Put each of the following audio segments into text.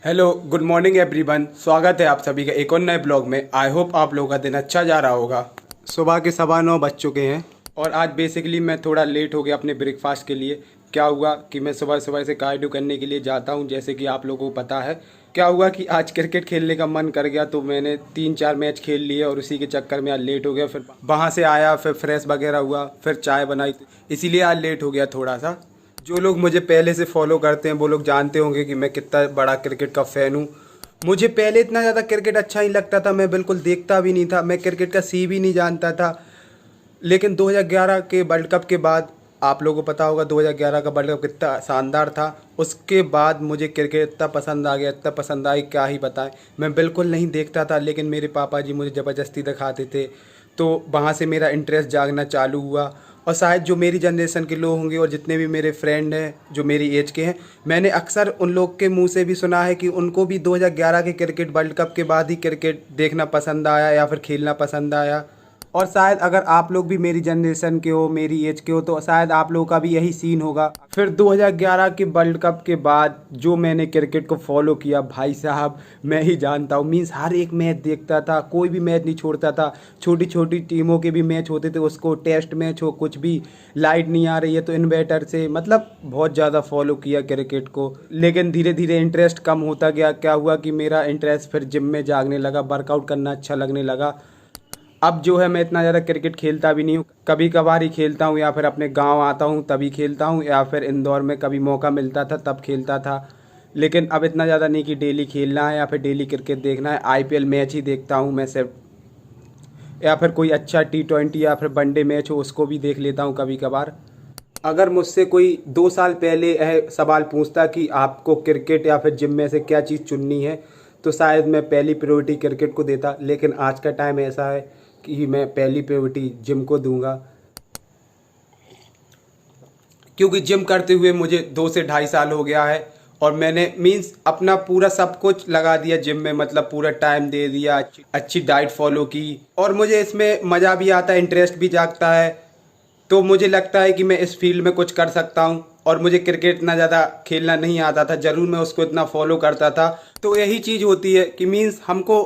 Hello good morning everyone, स्वागत है आप सभी का एक और नए ब्लॉग में। आई होप आप लोगों का दिन अच्छा जा रहा होगा। सुबह के 9:15 बज चुके हैं और आज बेसिकली मैं थोड़ा लेट हो गया अपने ब्रेकफास्ट के लिए। क्या हुआ कि मैं सुबह सुबह से कार्डियो करने के लिए जाता हूं, जैसे कि आप लोगों को पता है। क्या हुआ कि आज क्रिकेट खेलने का मन कर गया तो मैंने 3-4 मैच खेल लिए और उसी के चक्कर में आज लेट हो गया। फिर वहाँ से आया, फिर फ्रेश वगैरह हुआ, फिर चाय बनाई, इसीलिए आज लेट हो गया थोड़ा सा। जो लोग मुझे पहले से फॉलो करते हैं वो लोग जानते होंगे कि मैं कितना बड़ा क्रिकेट का फ़ैन हूँ। मुझे पहले इतना ज़्यादा क्रिकेट अच्छा नहीं लगता था, मैं बिल्कुल देखता भी नहीं था, मैं क्रिकेट का सी भी नहीं जानता था। लेकिन 2011 के वर्ल्ड कप के बाद, आप लोगों को पता होगा 2011 का वर्ल्ड कप कितना शानदार था। उसके बाद मुझे क्रिकेट इतना पसंद आ गया, इतना पसंद आई क्या ही बताएं। मैं बिल्कुल नहीं देखता था, लेकिन मेरे पापा जी मुझे ज़बरदस्ती दिखाते थे, तो वहाँ से मेरा इंटरेस्ट जागना चालू हुआ। और शायद जो मेरी जनरेशन के लोग होंगे और जितने भी मेरे फ्रेंड हैं जो मेरी एज के हैं, मैंने अक्सर उन लोग के मुंह से भी सुना है कि उनको भी 2011 के क्रिकेट वर्ल्ड कप के बाद ही क्रिकेट देखना पसंद आया या फिर खेलना पसंद आया। और शायद अगर आप लोग भी मेरी जनरेशन के हो, मेरी एज के हो, तो शायद आप लोगों का भी यही सीन होगा। फिर 2011 के वर्ल्ड कप के बाद जो मैंने क्रिकेट को फॉलो किया, भाई साहब मैं ही जानता हूँ। मीन्स हर एक मैच देखता था, कोई भी मैच नहीं छोड़ता था। छोटी छोटी टीमों के भी मैच होते थे, उसको टेस्ट मैच हो, कुछ भी, लाइट नहीं आ रही है तो इन्वर्टर से, मतलब बहुत ज़्यादा फॉलो किया क्रिकेट को। लेकिन धीरे धीरे इंटरेस्ट कम होता गया। क्या हुआ कि मेरा इंटरेस्ट फिर जिम में जागने लगा, वर्कआउट करना अच्छा लगने लगा। अब जो है मैं इतना ज़्यादा क्रिकेट खेलता भी नहीं हूँ, कभी कभार ही खेलता हूँ, या फिर अपने गांव आता हूँ तभी खेलता हूँ, या फिर इंदौर में कभी मौका मिलता था तब खेलता था। लेकिन अब इतना ज़्यादा नहीं कि डेली खेलना है या फिर डेली क्रिकेट देखना है। आईपीएल मैच ही देखता हूँ मैं सिर्फ, या फिर कोई अच्छा T20 या फिर वनडे मैच हो उसको भी देख लेता हूँ कभी कभार। अगर मुझसे कोई 2 साल पहले यह सवाल पूछता कि आपको क्रिकेट या फिर जिम में से क्या चीज़ चुननी है, तो शायद मैं पहली प्रायोरिटी क्रिकेट को देता। लेकिन आज का टाइम ऐसा है कि मैं पहली प्रायोरिटी जिम को दूंगा, क्योंकि जिम करते हुए मुझे 2 से ढाई साल हो गया है और मैंने मीन्स अपना पूरा सब कुछ लगा दिया जिम में, मतलब पूरा टाइम दे दिया, अच्छी डाइट फॉलो की और मुझे इसमें मज़ा भी आता है, इंटरेस्ट भी जागता है। तो मुझे लगता है कि मैं इस फील्ड में कुछ कर सकता हूँ। और मुझे क्रिकेट इतना ज़्यादा खेलना नहीं आता था, ज़रूर मैं उसको इतना फॉलो करता था। तो यही चीज़ होती है कि मीन्स हमको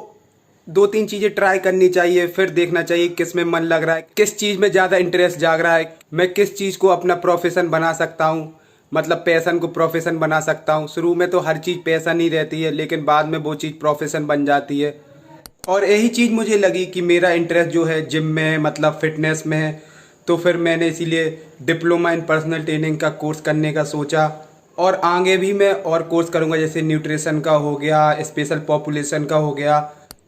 2-3 चीज़ें ट्राई करनी चाहिए, फिर देखना चाहिए किस में मन लग रहा है, किस चीज़ में ज़्यादा इंटरेस्ट जाग रहा है, मैं किस चीज़ को अपना प्रोफेशन बना सकता हूँ, मतलब पैशन को प्रोफेशन बना सकता हूँ। शुरू में तो हर चीज़ पैशन ही रहती है, लेकिन बाद में वो चीज़ प्रोफेशन बन जाती है। और यही चीज़ मुझे लगी कि मेरा इंटरेस्ट जो है जिम में है, मतलब फिटनेस में है। तो फिर मैंने इसीलिए डिप्लोमा इन पर्सनल ट्रेनिंग का कोर्स करने का सोचा। और आगे भी मैं और कोर्स करूँगा, जैसे न्यूट्रिशन का हो गया, स्पेशल पॉपुलेशन का हो गया।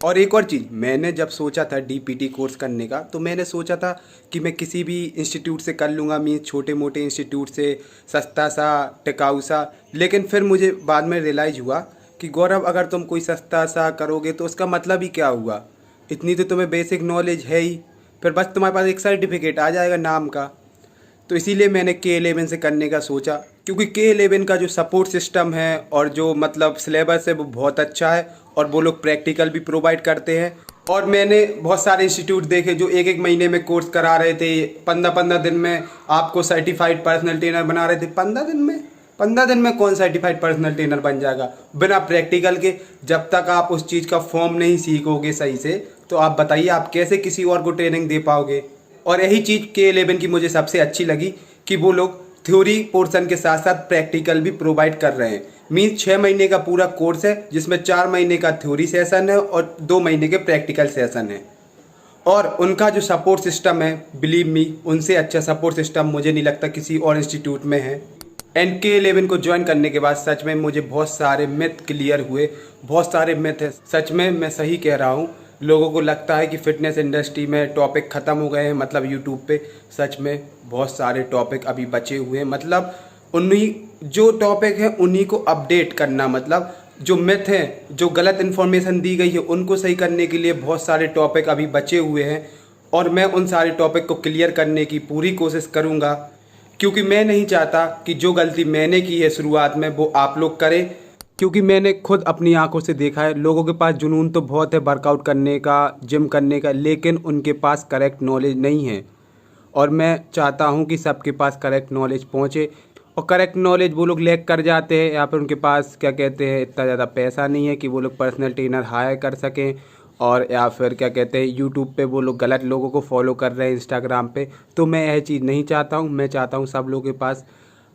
और एक और चीज़, मैंने जब सोचा था डीपीटी कोर्स करने का, तो मैंने सोचा था कि मैं किसी भी इंस्टीट्यूट से कर लूँगा, मीन्स छोटे मोटे इंस्टीट्यूट से, सस्ता सा, टिकाऊ सा। लेकिन फिर मुझे बाद में रियलाइज़ हुआ कि गौरव, अगर तुम कोई सस्ता सा करोगे तो उसका मतलब ही क्या हुआ। इतनी तो तुम्हें बेसिक नॉलेज है ही, फिर बस तुम्हारे पास एक सर्टिफिकेट आ जाएगा नाम का। तो इसीलिए मैंने K11 से करने का सोचा, क्योंकि K11 का जो सपोर्ट सिस्टम है और जो मतलब सिलेबस है वो बहुत अच्छा है और वो लोग प्रैक्टिकल भी प्रोवाइड करते हैं। और मैंने बहुत सारे इंस्टीट्यूट देखे जो एक एक महीने में कोर्स करा रहे थे, 15-15 दिन में आपको सर्टिफाइड पर्सनल ट्रेनर बना रहे थे। 15 दिन में कौन सर्टिफाइड पर्सनल ट्रेनर बन जाएगा बिना प्रैक्टिकल के। जब तक आप उस चीज़ का फॉर्म नहीं सीखोगे सही से, तो आप बताइए आप कैसे किसी और को ट्रेनिंग दे पाओगे। और यही चीज़ K11 की मुझे सबसे अच्छी लगी कि वो लोग थ्योरी पोर्शन के साथ साथ प्रैक्टिकल भी प्रोवाइड कर रहे हैं। मीन्स 6 महीने का पूरा कोर्स है, जिसमें 4 महीने का थ्योरी सेशन है और 2 महीने के प्रैक्टिकल सेशन है। और उनका जो सपोर्ट सिस्टम है, बिलीव मी, उनसे अच्छा सपोर्ट सिस्टम मुझे नहीं लगता किसी और इंस्टीट्यूट में है। एंड K11 को ज्वाइन करने के बाद सच में मुझे बहुत सारे मिथ क्लियर हुए, बहुत सारे मिथ है। सच में मैं सही कह रहा हूँ। लोगों को लगता है कि फ़िटनेस इंडस्ट्री में टॉपिक ख़त्म हो गए हैं, मतलब यूट्यूब पे। सच में बहुत सारे टॉपिक अभी बचे हुए हैं, मतलब उन्हीं जो टॉपिक हैं उन्हीं को अपडेट करना, मतलब जो मिथ हैं, जो गलत इन्फॉर्मेशन दी गई है, उनको सही करने के लिए बहुत सारे टॉपिक अभी बचे हुए हैं। और मैं उन सारे टॉपिक को क्लियर करने की पूरी कोशिश करूँगा, क्योंकि मैं नहीं चाहता कि जो गलती मैंने की है शुरुआत में वो आप लोग करें। क्योंकि मैंने खुद अपनी आंखों से देखा है, लोगों के पास जुनून तो बहुत है वर्कआउट करने का, जिम करने का, लेकिन उनके पास करेक्ट नॉलेज नहीं है। और मैं चाहता हूं कि सबके पास करेक्ट नॉलेज पहुंचे। और करेक्ट नॉलेज वो लोग लैक कर जाते हैं, या फिर उनके पास क्या कहते हैं इतना ज़्यादा पैसा नहीं है कि वो लोग पर्सनल ट्रेनर हायर कर सकें, और या फिर क्या कहते हैं यूट्यूब पे वो लोग गलत लोगों को फॉलो कर रहे हैं, इंस्टाग्राम पे। तो मैं यह चीज़ नहीं चाहता हूँ। मैं चाहता हूँ सब लोगों के पास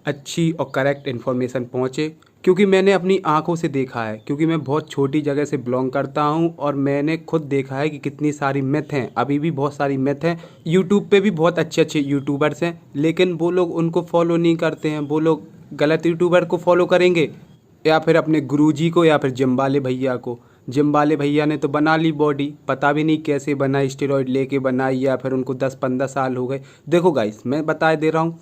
अच्छी और करेक्ट इन्फॉर्मेशन पहुँचे, क्योंकि मैंने अपनी आंखों से देखा है। क्योंकि मैं बहुत छोटी जगह से बिलोंग करता हूं और मैंने खुद देखा है कि कितनी सारी मिथ हैं, अभी भी बहुत सारी मिथ हैं। यूट्यूब पे भी बहुत अच्छे अच्छे यूट्यूबर्स हैं, लेकिन वो लोग उनको फॉलो नहीं करते हैं। वो लोग गलत यूट्यूबर को फॉलो करेंगे, या फिर अपने गुरुजी को, या फिर जिम वाले भैया को। जिम वाले भैया ने तो बना ली बॉडी, पता भी नहीं कैसे बनाई, स्टेरॉइड लेके बनाई, या फिर उनको 10-15 साल हो गए। देखो गाइस, मैं बता दे रहा हूँ,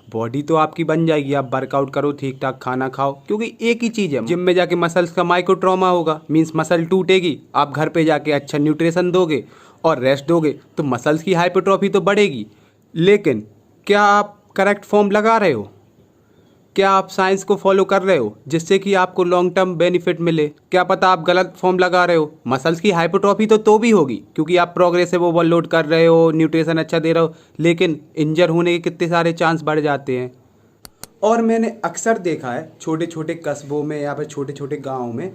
बॉडी तो आपकी बन जाएगी, आप वर्कआउट करो, ठीक ठाक खाना खाओ। क्योंकि एक ही चीज़ है, जिम में जाके मसल्स का माइक्रो ट्रॉमा होगा, मीन्स मसल टूटेगी। आप घर पे जाके अच्छा न्यूट्रिशन दोगे और रेस्ट दोगे तो मसल्स की हाइपरट्रॉफी तो बढ़ेगी। लेकिन क्या आप करेक्ट फॉर्म लगा रहे हो? क्या आप साइंस को फॉलो कर रहे हो जिससे कि आपको लॉन्ग टर्म बेनिफिट मिले? क्या पता आप गलत फॉर्म लगा रहे हो। मसल्स की हाइपरट्रॉफी तो भी होगी, क्योंकि आप प्रोग्रेसिव ओवरलोड कर रहे हो, न्यूट्रिशन अच्छा दे रहे हो, लेकिन इंजर होने के कितने सारे चांस बढ़ जाते हैं। और मैंने अक्सर देखा है छोटे छोटे कस्बों में या फिर छोटे छोटे गाँव में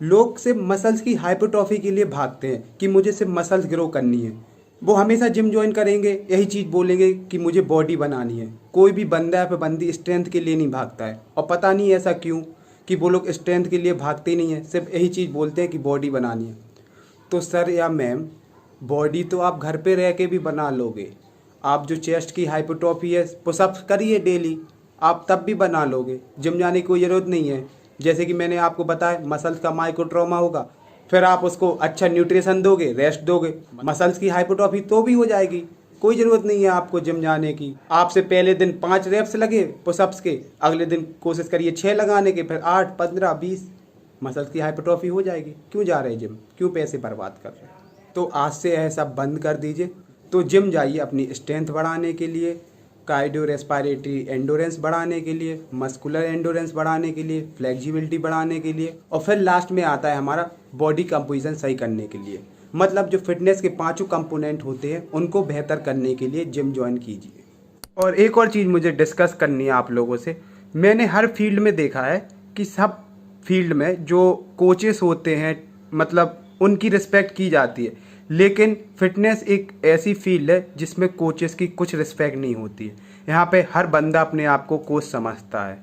लोग सिर्फ मसल्स की हाइपरट्रॉफी के लिए भागते हैं कि मुझे सिर्फ मसल्स ग्रो करनी है। वो हमेशा जिम ज्वाइन करेंगे, यही चीज़ बोलेंगे कि मुझे बॉडी बनानी है। कोई भी बंदा या फिर बंदी स्ट्रेंथ के लिए नहीं भागता है, और पता नहीं ऐसा क्यों कि वो लोग स्ट्रेंथ के लिए भागते ही नहीं है, सिर्फ यही चीज़ बोलते हैं कि बॉडी बनानी है। तो सर या मैम, बॉडी तो आप घर पे रह के भी बना लोगे। आप जो चेस्ट की हाइपरट्रॉफी है पुशअप्स करिए डेली, आप तब भी बना लोगे। जिम जाने की कोई ज़रूरत नहीं है। जैसे कि मैंने आपको बताया, मसल्स का माइक्रो ट्रॉमा होगा, फिर आप उसको अच्छा न्यूट्रिशन दोगे, रेस्ट दोगे, मसल्स की हाइपरट्रॉफी तो भी हो जाएगी। कोई ज़रूरत नहीं है आपको जिम जाने की। आपसे पहले दिन 5 रेप्स लगे पुशअप्स के, अगले दिन कोशिश करिए 6 लगाने के, फिर 8, 15, 20, मसल्स की हाइपरट्रॉफी हो जाएगी। क्यों जा रहे हैं जिम? क्यों पैसे बर्बाद कर रहे हैं? तो आज से यह सब बंद कर दीजिए। तो जिम जाइए अपनी स्ट्रेंथ बढ़ाने के लिए, कार्डियो रेस्पिरेटरी एंडोरेंस बढ़ाने के लिए, मस्कुलर एंडोरेंस बढ़ाने के लिए, फ्लेक्सिबिलिटी बढ़ाने के लिए, और फिर लास्ट में आता है हमारा बॉडी कंपोजिशन सही करने के लिए। मतलब जो फिटनेस के 5 कंपोनेंट होते हैं उनको बेहतर करने के लिए जिम ज्वाइन कीजिए। और एक और चीज़ मुझे डिस्कस करनी है आप लोगों से। मैंने हर फील्ड में देखा है कि सब फील्ड में जो कोचेस होते हैं मतलब उनकी रिस्पेक्ट की जाती है, लेकिन फिटनेस एक ऐसी फील्ड है जिसमें कोचेस की कुछ रिस्पेक्ट नहीं होती है। यहाँ पे हर बंदा अपने आप को कोच समझता है।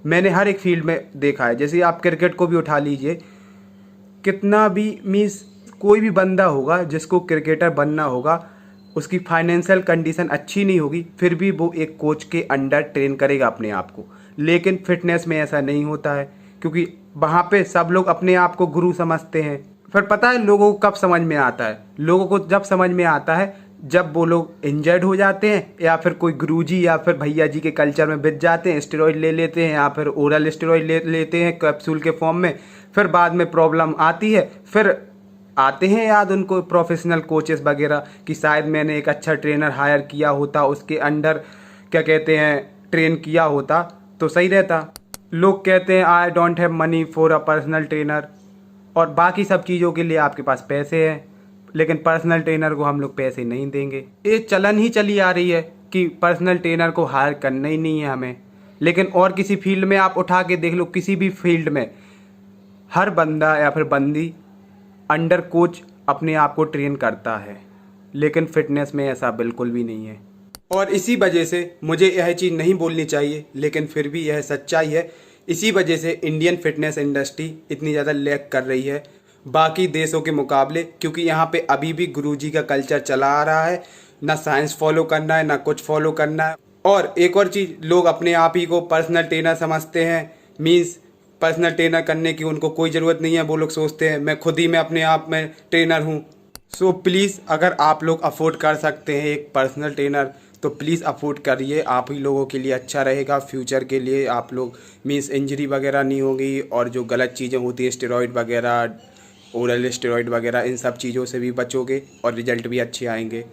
मैंने हर एक फील्ड में देखा है। जैसे आप क्रिकेट को भी उठा लीजिए, कितना भी मीन्स कोई भी बंदा होगा जिसको क्रिकेटर बनना होगा, उसकी फाइनेंशियल कंडीशन अच्छी नहीं होगी, फिर भी वो एक कोच के अंडर ट्रेन करेगा अपने आप को। लेकिन फिटनेस में ऐसा नहीं होता है, क्योंकि वहाँ पे सब लोग अपने आप को गुरु समझते हैं। फिर पता है लोगों को कब समझ में आता है? लोगों को जब समझ में आता है जब वो लोग इंजर्ड हो जाते हैं, या फिर कोई गुरुजी या फिर भैया जी के कल्चर में बिक जाते हैं, स्टेरॉइड ले लेते हैं या फिर ओरल स्टेरॉइड ले लेते हैं कैप्सूल के फॉर्म में। फिर बाद में प्रॉब्लम आती है, फिर आते हैं याद उनको प्रोफेशनल कोचेस वगैरह कि शायद मैंने एक अच्छा ट्रेनर हायर किया होता, उसके अंडर क्या कहते हैं ट्रेन किया होता तो सही रहता। लोग कहते हैं I don't have money for a personal trainer, और बाकी सब चीज़ों के लिए आपके पास पैसे हैं, लेकिन पर्सनल ट्रेनर को हम लोग पैसे नहीं देंगे। ये चलन ही चली आ रही है कि पर्सनल ट्रेनर को हायर करना ही नहीं है हमें। लेकिन और किसी फील्ड में आप उठा के देख लो, किसी भी फील्ड में हर बंदा या फिर बंदी अंडर कोच अपने आप को ट्रेन करता है, लेकिन फिटनेस में ऐसा बिल्कुल भी नहीं है। और इसी वजह से मुझे यह चीज़ नहीं बोलनी चाहिए, लेकिन फिर भी यह सच्चाई है। इसी वजह से इंडियन फिटनेस इंडस्ट्री इतनी ज़्यादा लैग कर रही है बाकी देशों के मुकाबले, क्योंकि यहाँ पे अभी भी गुरुजी का कल्चर चला आ रहा है। ना साइंस फॉलो करना है, ना कुछ फॉलो करना है। और एक और चीज़, लोग अपने आप ही को पर्सनल ट्रेनर समझते हैं। मीन्स पर्सनल ट्रेनर करने की उनको कोई ज़रूरत नहीं है। वो लोग सोचते हैं मैं खुद ही मैं अपने आप में ट्रेनर हूँ। सो प्लीज़ अगर आप लोग अफोर्ड कर सकते हैं एक पर्सनल ट्रेनर तो प्लीज़ अफोर्ड करिए। आप ही लोगों के लिए अच्छा रहेगा फ्यूचर के लिए। आप लोग मीन्स इंजरी वगैरह नहीं होगी, और जो गलत चीज़ें होती है स्टेरॉइड वगैरह, ओरल स्टेरॉइड वगैरह, इन सब चीज़ों से भी बचोगे और रिजल्ट भी अच्छे आएंगे।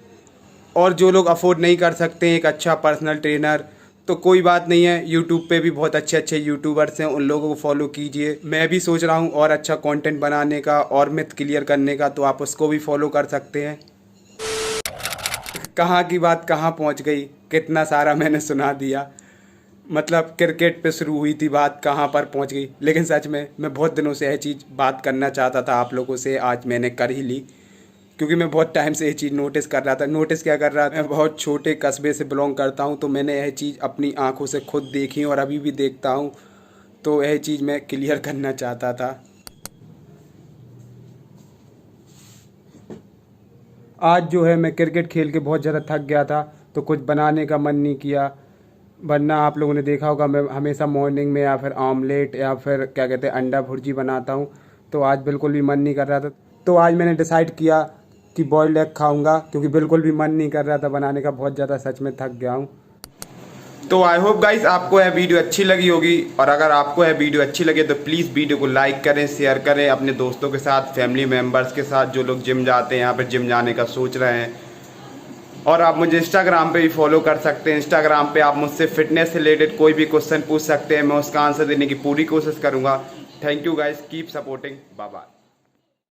और जो लोग अफोर्ड नहीं कर सकते हैं एक अच्छा पर्सनल ट्रेनर, तो कोई बात नहीं है, यूट्यूब पे भी बहुत अच्छे अच्छे यूट्यूबर्स हैं, उन लोगों को फॉलो कीजिए। मैं भी सोच रहा हूँ और अच्छा कंटेंट बनाने का और मिथ क्लियर करने का, तो आप उसको भी फॉलो कर सकते हैं। कहाँ की बात कहाँ पहुँच गई, कितना सारा मैंने सुना दिया। मतलब क्रिकेट पे शुरू हुई थी बात, कहाँ पर पहुँच गई। लेकिन सच में मैं बहुत दिनों से यह चीज़ बात करना चाहता था आप लोगों से, आज मैंने कर ही ली, क्योंकि मैं बहुत टाइम से ये चीज़ नोटिस कर रहा था। नोटिस क्या कर रहा था, मैं बहुत छोटे कस्बे से बिलोंग करता हूँ, तो मैंने यह चीज़ अपनी आंखों से खुद देखी और अभी भी देखता हूँ, तो यह चीज़ मैं क्लियर करना चाहता था। आज जो है मैं क्रिकेट खेल के बहुत ज़्यादा थक गया था, तो कुछ बनाने का मन नहीं किया। वरना आप लोगों ने देखा होगा मैं हमेशा मॉर्निंग में या फिर ऑमलेट या फिर क्या कहते हैं अंडा भुर्जी बनाता हूँ, तो आज बिल्कुल भी मन नहीं कर रहा था। तो आज मैंने डिसाइड किया कि बॉइल्ड एग खाऊंगा, क्योंकि बिल्कुल भी मन नहीं कर रहा था बनाने का, बहुत ज़्यादा सच में थक गया हूँ। तो आई होप गाइस आपको यह वीडियो अच्छी लगी होगी, और अगर आपको यह वीडियो अच्छी लगे तो प्लीज़ वीडियो को लाइक करें, शेयर करें अपने दोस्तों के साथ, फैमिली मेम्बर्स के साथ, जो लोग जिम जाते हैं, यहाँ पर जिम जाने का सोच रहे हैं। और आप मुझे इंस्टाग्राम पे भी फॉलो कर सकते हैं। इंस्टाग्राम पे आप मुझसे फिटनेस से रिलेटेड कोई भी क्वेश्चन पूछ सकते हैं, मैं उसका आंसर देने की पूरी कोशिश करूँगा। Thank you guys, keep supporting, bye bye.